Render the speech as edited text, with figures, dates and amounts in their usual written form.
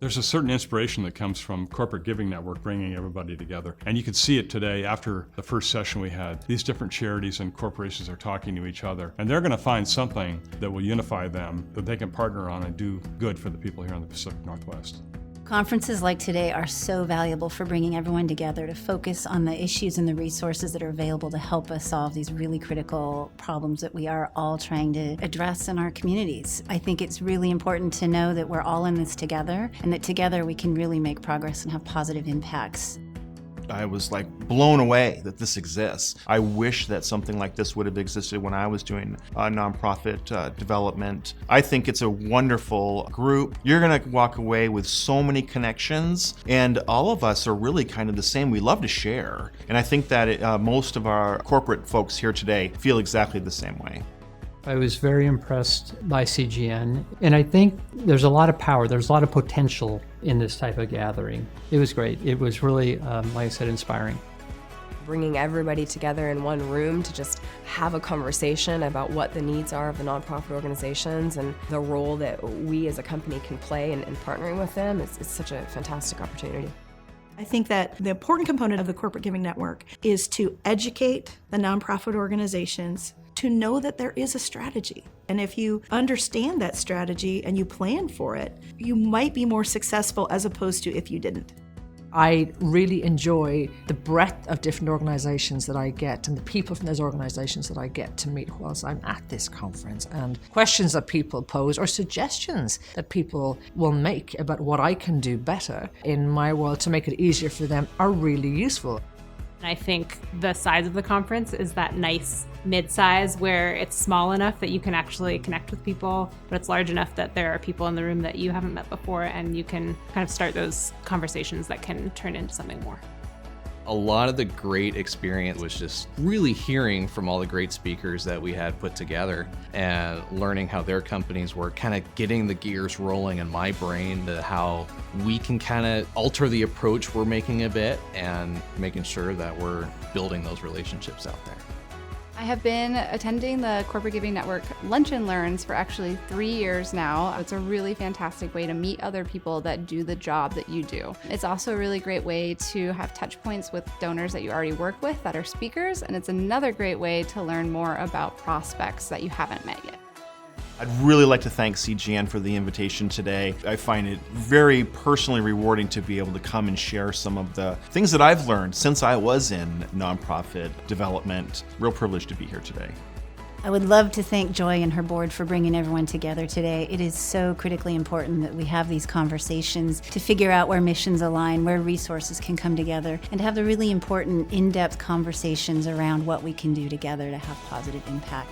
There's a certain inspiration that comes from Corporate Giving Network bringing everybody together. And you can see it today after the first session we had. These different charities and corporations are talking to each other, and they're going to find something that will unify them that they can partner on and do good for the people here in the Pacific Northwest. Conferences like today are so valuable for bringing everyone together to focus on the issues and the resources that are available to help us solve these really critical problems that we are all trying to address in our communities. I think it's really important to know that we're all in this together and that together we can really make progress and have positive impacts. I was like blown away that this exists. I wish that something like this would have existed when I was doing nonprofit development. I think it's a wonderful group. You're gonna walk away with so many connections, and all of us are really kind of the same. We love to share. And I think that most of our corporate folks here today feel exactly the same way. I was very impressed by CGN, and I think there's a lot of power, there's a lot of potential in this type of gathering. It was great. It was really, like I said, inspiring. Bringing everybody together in one room to just have a conversation about what the needs are of the nonprofit organizations and the role that we as a company can play in partnering with them is such a fantastic opportunity. I think that the important component of the Corporate Giving Network is to educate the nonprofit organizations to know that there is a strategy. And if you understand that strategy and you plan for it, you might be more successful as opposed to if you didn't. I really enjoy the breadth of different organizations that I get and the people from those organizations that I get to meet whilst I'm at this conference, and questions that people pose or suggestions that people will make about what I can do better in my world to make it easier for them are really useful. I think the size of the conference is that nice mid-size where it's small enough that you can actually connect with people, but it's large enough that there are people in the room that you haven't met before, and you can kind of start those conversations that can turn into something more. A lot of the great experience was just really hearing from all the great speakers that we had put together and learning how their companies were, kind of getting the gears rolling in my brain to how we can kind of alter the approach we're making a bit and making sure that we're building those relationships out there. I have been attending the Corporate Giving Network Lunch and Learns for actually 3 years now. It's a really fantastic way to meet other people that do the job that you do. It's also a really great way to have touch points with donors that you already work with that are speakers, and it's another great way to learn more about prospects that you haven't met yet. I'd really like to thank CGN for the invitation today. I find it very personally rewarding to be able to come and share some of the things that I've learned since I was in nonprofit development. Real privilege to be here today. I would love to thank Joy and her board for bringing everyone together today. It is so critically important that we have these conversations to figure out where missions align, where resources can come together, and to have the really important in-depth conversations around what we can do together to have positive impact.